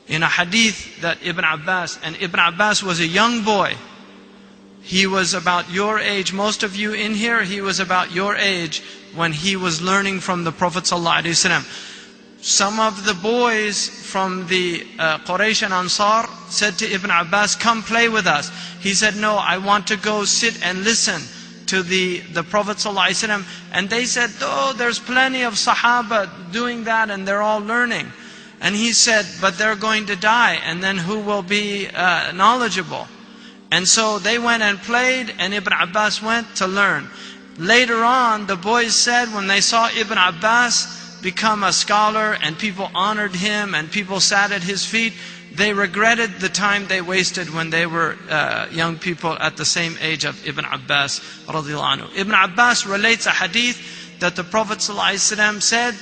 In a hadith that Ibn Abbas, and Ibn Abbas was a young boy. He was about your age. Most of you in here, he was about your age when he was learning from the Prophet ﷺ. Some of the boys from the Quraysh and Ansar said to Ibn Abbas, come play with us. He said, no, I want to go sit and listen to the Prophet ﷺ. And they said, oh, there's plenty of Sahaba doing that and they're all learning. And he said, but they're going to die, and then who will be knowledgeable? And so they went and played, and Ibn Abbas went to learn. Later on, the boys said when they saw Ibn Abbas become a scholar and people honored him and people sat at his feet, they regretted the time they wasted when they were young people at the same age of Ibn Abbas radiallahu anhu. Ibn Abbas relates a hadith that the Prophet ﷺ said,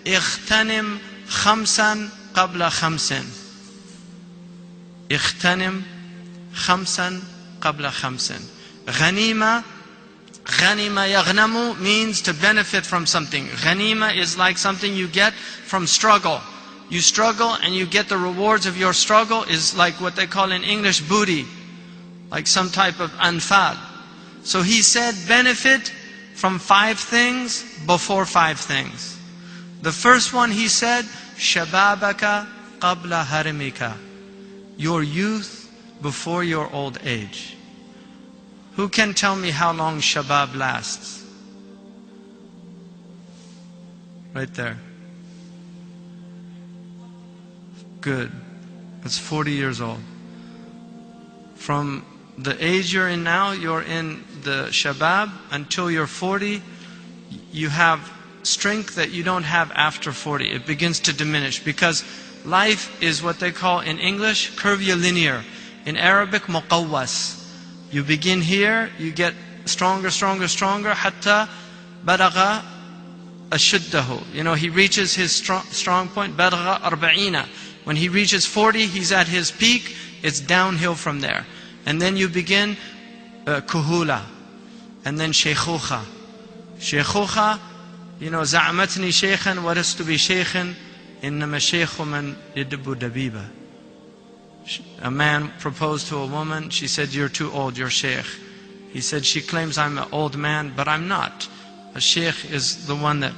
اغتنم خمسا قبل خمس. اغتنم خمسا قبل خمس. غنيمة يغنم means to benefit from something. Ghanima is like something you get from struggle. You struggle and you get the rewards of your struggle, is like what they call in English booty, like some type of anfal. So he said benefit from 5 things before 5 things. The first one he said, shababaka qabla harimika. Your youth before your old age. Who can tell me how long shabab lasts? Right there. Good. That's 40 years old. From the age you're in now, you're in the shabab, until you're 40, you have strength that you don't have after 40. It begins to diminish because life is what they call in English curvilinear. In Arabic, muqawwas. You begin here, you get stronger, stronger, stronger, hatta balagha ashuddahu. You know, he reaches his strong point, balagha arba'ina. When he reaches 40, he's at his peak. It's downhill from there. And then you begin kuhula. And then shaykhuha. Shaykhuha, you know, za'amatni shaykhan, what is to be shaykhan? Innama shaykhu man yadbu dabiba. A man proposed to a woman. She said, you're too old, you're shaykh. He said, she claims I'm an old man, but I'm not. A shaykh is the one that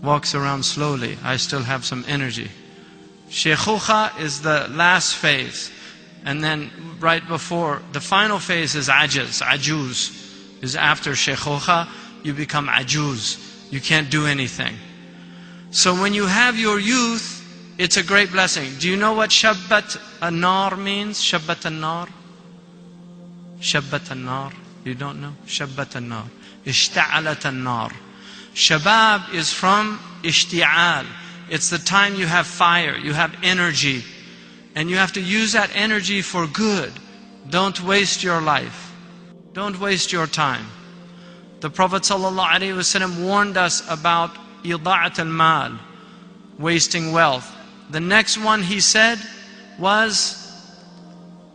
walks around slowly. I still have some energy. Shaykhuha is the last phase. And then right before, the final phase is ajaz. Ajuz is after shaykhuha, you become ajuz. You can't do anything. So when you have your youth, it's a great blessing. Do you know what shabbat an-nar means? Shabbat an-nar? Shabbat an-nar? You don't know? Shabbat an-nar. Ishta'alat an-nar. Shabab is from ishti'al. It's the time you have fire, you have energy. And you have to use that energy for good. Don't waste your life. Don't waste your time. The Prophet ﷺ warned us about ida'at al-mal, wasting wealth. The next one he said was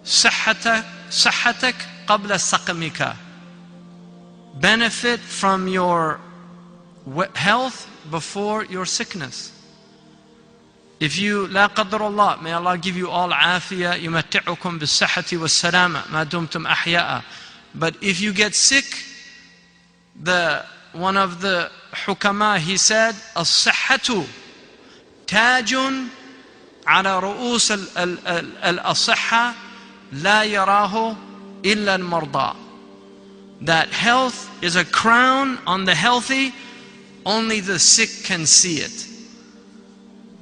صحتك قبل سقمك. Benefit from your health before your sickness. If you, لا قدر الله, may Allah give you all عافية, يمتعكم بالصحة والسلامة ما دمتم أحياء. But if you get sick, one of the hukama, he said, الصحة تاج على رؤوس الأصحة لا يراه إلا المرضى. That health is a crown on the healthy, only the sick can see it.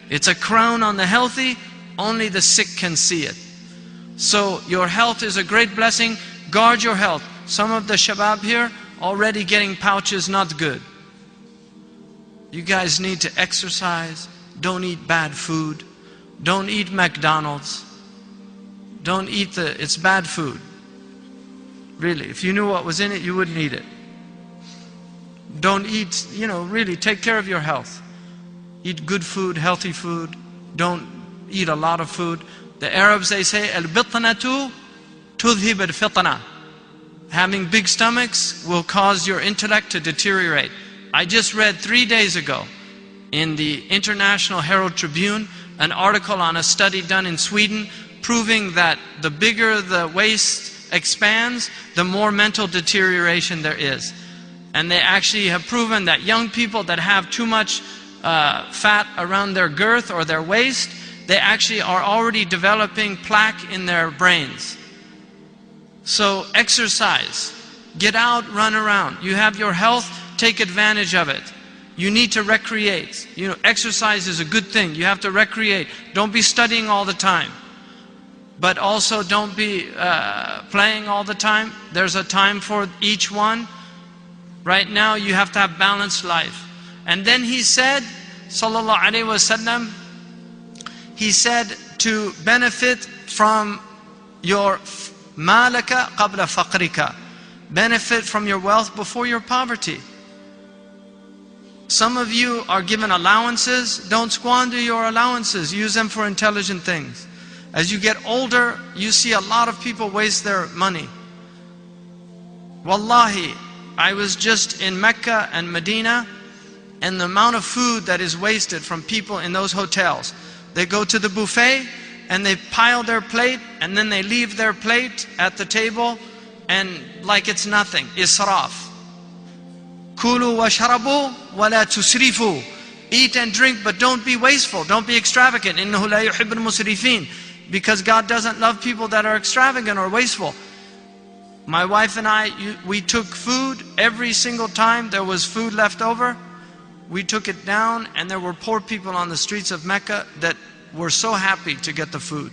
It's a crown on the healthy, only the sick can see it. So your health is a great blessing. Guard your health. Some of the shabab here already getting pouches, not good. You guys need to exercise. Don't eat bad food. Don't eat McDonald's. Don't eat it's bad food. Really, if you knew what was in it, you wouldn't eat it. Don't eat, really take care of your health. Eat good food, healthy food. Don't eat a lot of food. The Arabs, they say, al-bitnatu tudhib al-fitna. Having big stomachs will cause your intellect to deteriorate. I just read 3 days ago in the International Herald Tribune an article on a study done in Sweden proving that the bigger the waist expands, the more mental deterioration there is. And they actually have proven that young people that have too much fat around their girth or their waist, they actually are already developing plaque in their brains. So exercise, get out, run around. You have your health, take advantage of it. You need to recreate. You know, exercise is a good thing. You have to recreate. Don't be studying all the time. But also don't be playing all the time. There's a time for each one. Right now you have to have balanced life. And then he said, sallallahu alaihi wasallam, he said to benefit from your malaka qabla faqrika. Benefit from your wealth before your poverty. Some of you are given allowances. Don't squander your allowances. Use them for intelligent things. As you get older, you see a lot of people waste their money. Wallahi, I was just in Mecca and Medina, and the amount of food that is wasted from people in those hotels. They go to the buffet and they pile their plate, and then they leave their plate at the table and like it's nothing. Israf. Kulu washrabu wala tusrifu. Eat and drink, but don't be wasteful. Don't be extravagant. Innahu la yuhibbul musrifin. Because God doesn't love people that are extravagant or wasteful. My wife and I, we took food every single time there was food left over. We took it down, and there were poor people on the streets of Mecca that were so happy to get the food.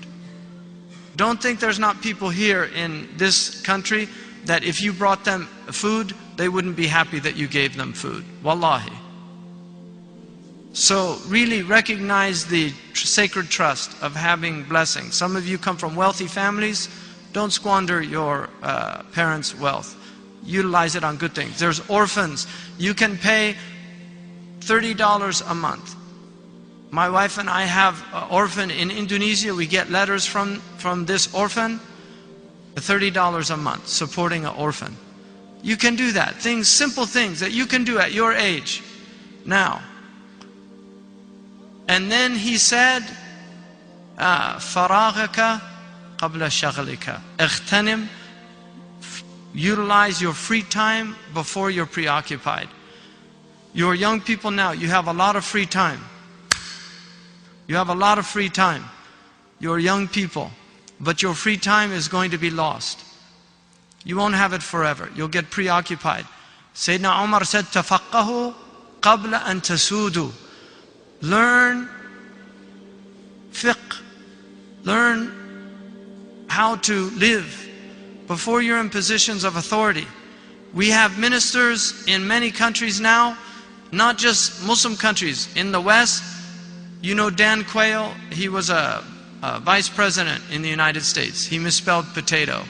Don't think there's not people here in this country that if you brought them food, they wouldn't be happy that you gave them food. Wallahi. So really recognize the sacred trust of having blessings. Some of you come from wealthy families. Don't squander your parents' wealth. Utilize it on good things. There's orphans. You can pay $30 a month. My wife and I have an orphan in Indonesia. We get letters from this orphan. $30 a month, supporting an orphan. You can do that. Things, simple things that you can do at your age now. And then he said, فراغك قبل شغلك. اغتنم. Utilize your free time before you're preoccupied. You're young people now, you have a lot of free time. You have a lot of free time. You're young people, but your free time is going to be lost. You won't have it forever. You'll get preoccupied. Sayyidina Umar said, تَفَقَّهُ قَبْلَ أَن تَسُودُ. Learn fiqh. Learn how to live before you're in positions of authority. We have ministers in many countries now, not just Muslim countries. In the West, you know Dan Quayle, he was a vice president in the United States. He misspelled potato.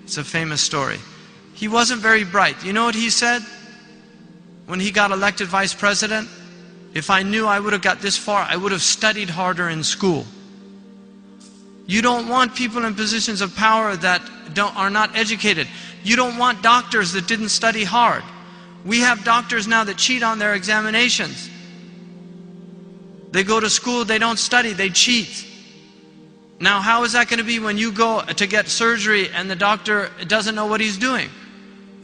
It's a famous story. He wasn't very bright. You know what he said when he got elected vice president? If I knew I would have got this far, I would have studied harder in school. You don't want people in positions of power that are not educated. You don't want doctors that didn't study hard. We have doctors now that cheat on their examinations. They go to school, they don't study, they cheat. Now how is that going to be when you go to get surgery and the doctor doesn't know what he's doing?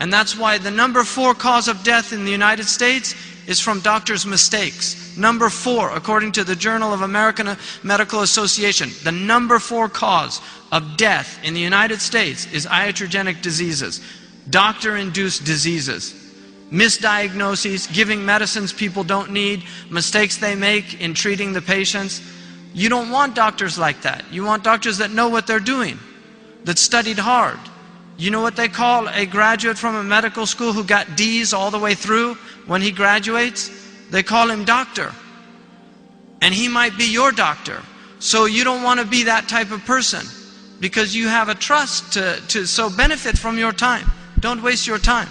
And that's why the number 4 cause of death in the United States is from doctors' mistakes. Number 4, according to the Journal of American Medical Association, the number 4 cause of death in the United States is iatrogenic diseases, doctor-induced diseases, misdiagnoses, giving medicines people don't need, mistakes they make in treating the patients. You don't want doctors like that. You want doctors that know what they're doing, that studied hard. You know what they call a graduate from a medical school who got D's all the way through when he graduates? They call him doctor. And he might be your doctor. So you don't want to be that type of person because you have a trust to so benefit from your time. Don't waste your time.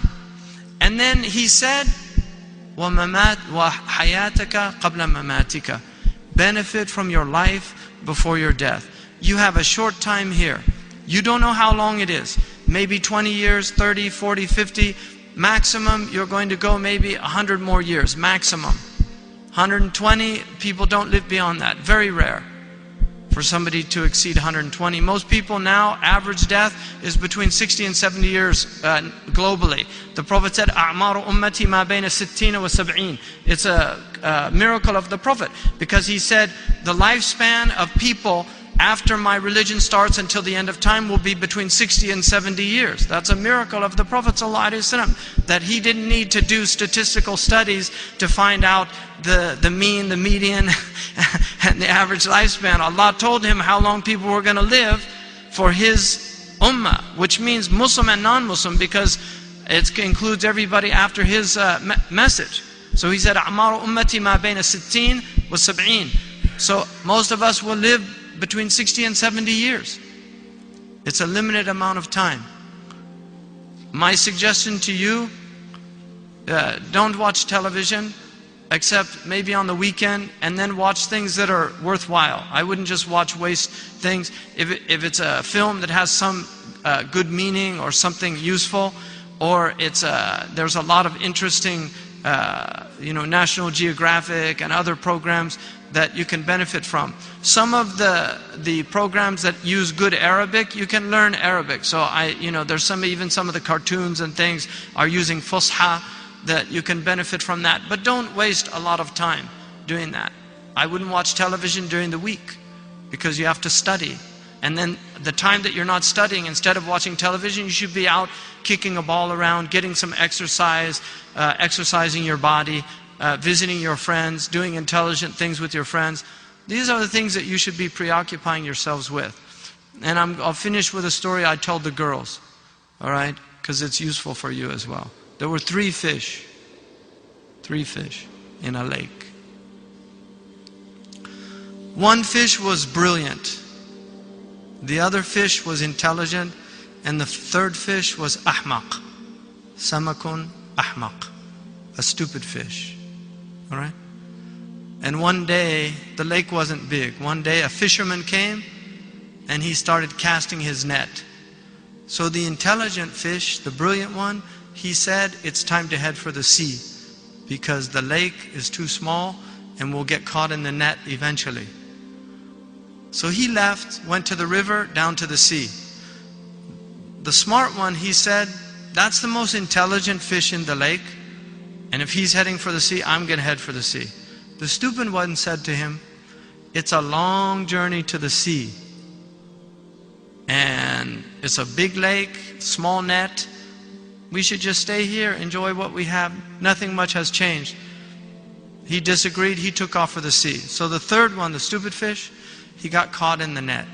And then he said, وَحَيَاتَكَ قَبْلَ مَمَاتِكَ. Benefit from your life before your death. You have a short time here. You don't know how long it is. Maybe 20 years, 30, 40, 50. Maximum, you're going to go maybe 100 more years, maximum. 120, people don't live beyond that. Very rare. for somebody to exceed 120. Most people now, average death is between 60 and 70 years globally. The Prophet said, أعمار أمتي ما بين 60 و70. It's a miracle of the Prophet, because he said the lifespan of people after my religion starts until the end of time will be between 60 and 70 years. That's a miracle of the Prophet ﷺ, that he didn't need to do statistical studies to find out the mean, the median, and the average lifespan. Allah told him how long people were going to live for his ummah, which means Muslim and non-Muslim, because it includes everybody after his message. So he said, أعمار أمتي ما بين 60 و70. So most of us will live between 60 and 70 years. It's a limited amount of time. My suggestion to you, don't watch television except maybe on the weekend, and then watch things that are worthwhile. I wouldn't just watch waste things. If it's a film that has some good meaning or something useful, or there's a lot of interesting National Geographic and other programs that you can benefit from. Some of the programs that use good Arabic, you can learn Arabic. So there's even some of the cartoons and things are using Fusha, that you can benefit from that. But don't waste a lot of time doing that. I wouldn't watch television during the week, because you have to study. And then the time that you're not studying, instead of watching television, you should be out kicking a ball around, getting some exercise, exercising your body, visiting your friends, doing intelligent things with your friends. These are the things that you should be preoccupying yourselves with. And I'll finish with a story I told the girls, all right? Because it's useful for you as well. There were three fish in a lake. One fish was brilliant. The other fish was intelligent. And the third fish was ahmaq. Samakun ahmaq. A stupid fish. All right? And one day, the lake wasn't big. One day a fisherman came and he started casting his net. So the intelligent fish, the brilliant one, he said, it's time to head for the sea, because the lake is too small and we'll get caught in the net eventually. So he left, went to the river, down to the sea. The smart one, he said, that's the most intelligent fish in the lake, and if he's heading for the sea, I'm going to head for the sea. The stupid one said to him, it's a long journey to the sea, and it's a big lake, small net. We should just stay here, enjoy what we have. Nothing much has changed. He disagreed, he took off for the sea. So the third one, the stupid fish, he got caught in the net.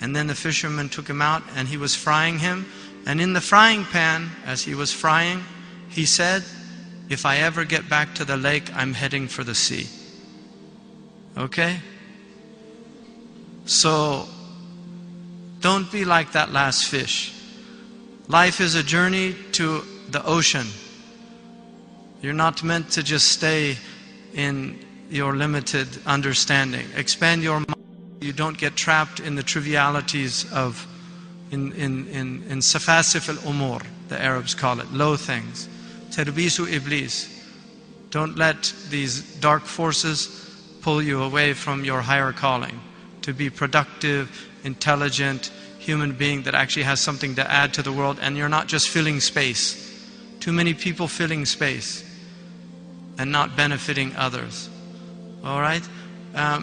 And then the fisherman took him out and he was frying him. And in the frying pan, as he was frying, he said, if I ever get back to the lake, I'm heading for the sea. Okay? So, don't be like that last fish. Life is a journey to the ocean. You're not meant to just stay in your limited understanding. Expand your mind. You don't get trapped in the trivialities of, in safasif al-umur, the Arabs call it, low things. Terbisu iblis. Don't let these dark forces pull you away from your higher calling. To be productive, intelligent, human being that actually has something to add to the world, and you're not just filling space. Too many people filling space and not benefiting others. All right?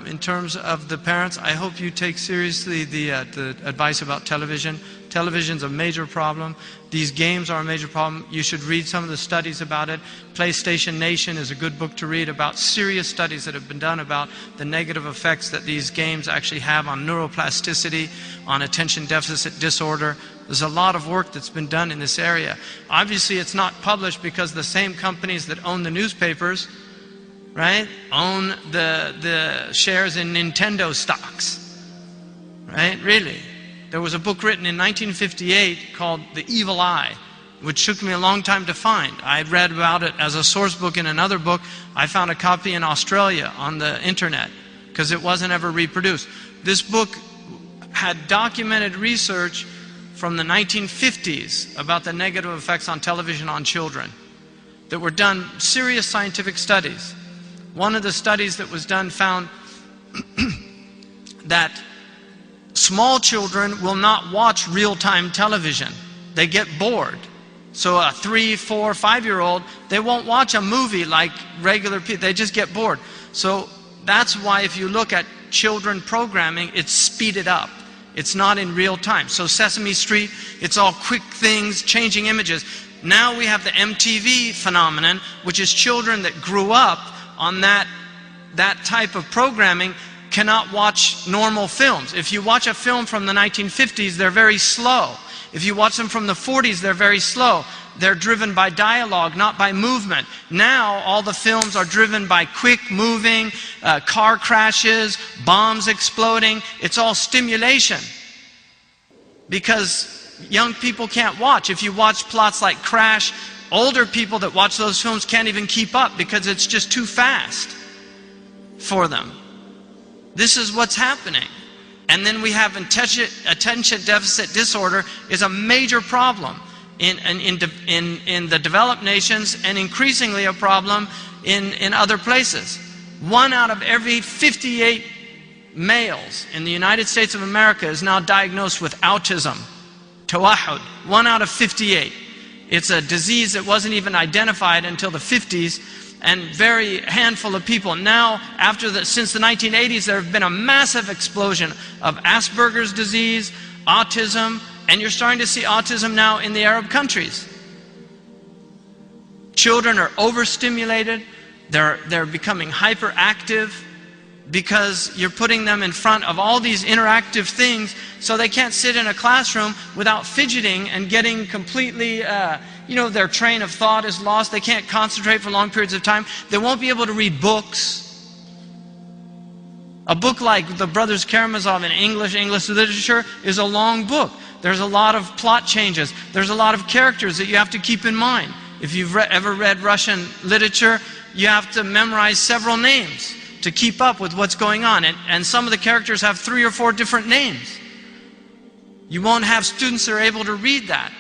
In terms of the parents, I hope you take seriously the advice about television. Television's a major problem. These games are a major problem. You should read some of the studies about it. PlayStation Nation is a good book to read about serious studies that have been done about the negative effects that these games actually have on neuroplasticity, on attention deficit disorder. There's a lot of work that's been done in this area. Obviously, it's not published because the same companies that own the newspapers, right, own the shares in Nintendo stocks, right? Really. There was a book written in 1958 called The Evil Eye, which took me a long time to find. I read about it as a source book in another book. I found a copy in Australia on the internet because it wasn't ever reproduced. This book had documented research from the 1950s about the negative effects on television on children that were done, serious scientific studies. One of the studies that was done found that small children will not watch real-time television. They get bored. So a 3, 4, 5-year-old, they won't watch a movie like regular people. They just get bored. So that's why if you look at children programming, it's speeded up. It's not in real time. So Sesame Street, it's all quick things, changing images. Now we have the MTV phenomenon, which is children that grew up on that type of programming cannot watch normal films. If you watch a film from the 1950s, they're very slow. If you watch them from the 40s, they're very slow. They're driven by dialogue, not by movement. Now, all the films are driven by quick moving, car crashes, bombs exploding. It's all stimulation. Because young people can't watch. If you watch plots like Crash, older people that watch those films can't even keep up because it's just too fast for them. This is what's happening. And then we have attention deficit disorder is a major problem in the developed nations, and increasingly a problem in other places. 1 out of every 58 males in the United States of America is now diagnosed with autism. Tawahud. 1 out of 58. It's a disease that wasn't even identified until the 50s. And very handful of people. Now, since the 1980s, there have been a massive explosion of Asperger's disease, autism, and you're starting to see autism now in the Arab countries. Children are overstimulated, they're becoming hyperactive because you're putting them in front of all these interactive things, so they can't sit in a classroom without fidgeting and getting completely their train of thought is lost. They can't concentrate for long periods of time. They won't be able to read books. A book like the Brothers Karamazov in English literature is a long book. There's a lot of plot changes. There's a lot of characters that you have to keep in mind. If you've ever read Russian literature, you have to memorize several names to keep up with what's going on. And some of the characters have 3 or 4 different names. You won't have students that are able to read that.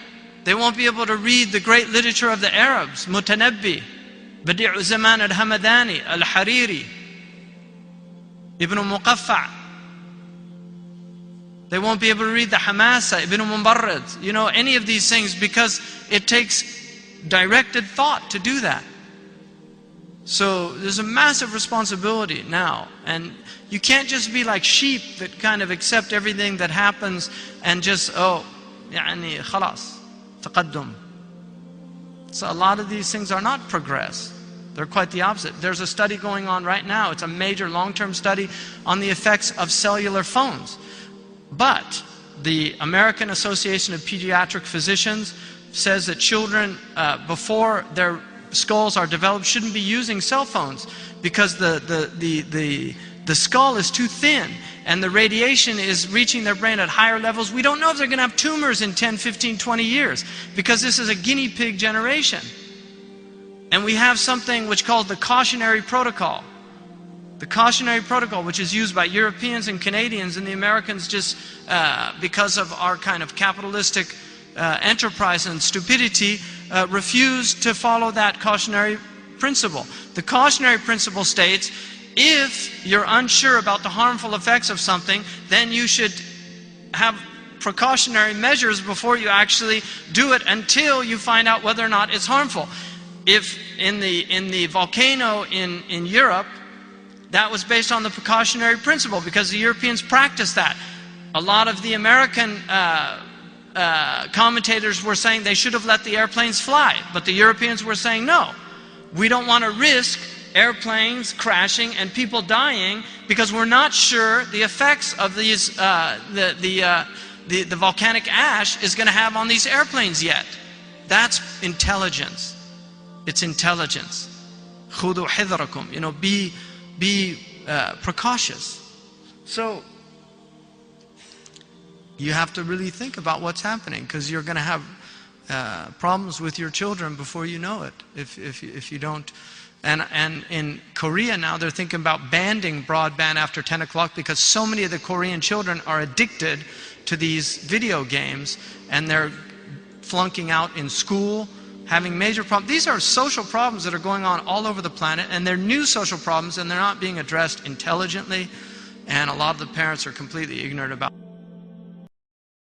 They won't be able to read the great literature of the Arabs, Mutanabbi, Badi'u Zaman al-Hamadani, al-Hariri, Ibn Muqaffa. They won't be able to read the Hamasa, Ibn Mubarrad, any of these things, because it takes directed thought to do that. So there's a massive responsibility now, and you can't just be like sheep that kind of accept everything that happens and just, يعني خلاص. So a lot of these things are not progress. They're quite the opposite. There's a study going on right now. It's a major long-term study on the effects of cellular phones. But the American Association of Pediatric Physicians says that children, before their skulls are developed, shouldn't be using cell phones because the skull is too thin and the radiation is reaching their brain at higher levels. We don't know if they're going to have tumors in 10, 15, 20 years because this is a guinea pig generation. And we have something which is called the cautionary protocol. The cautionary protocol, which is used by Europeans and Canadians, and the Americans just because of our kind of capitalistic enterprise and stupidity, refuse to follow that cautionary principle. The cautionary principle states, if you're unsure about the harmful effects of something, then you should have precautionary measures before you actually do it until you find out whether or not it's harmful. If in the volcano in Europe, that was based on the precautionary principle because the Europeans practiced that. A lot of the American commentators were saying they should have let the airplanes fly, but the Europeans were saying no, we don't want to risk airplanes crashing and people dying because we're not sure the effects of these the volcanic ash is going to have on these airplanes yet. That's intelligence. It's intelligence. خُذُوا حِذْرَكُمْ. Be precautious. So you have to really think about what's happening because you're going to have problems with your children before you know it if you don't. And in Korea now they're thinking about banning broadband after 10 o'clock because so many of the Korean children are addicted to these video games and they're flunking out in school, having major problems. These are social problems that are going on all over the planet, and they're new social problems and they're not being addressed intelligently. And a lot of the parents are completely ignorant about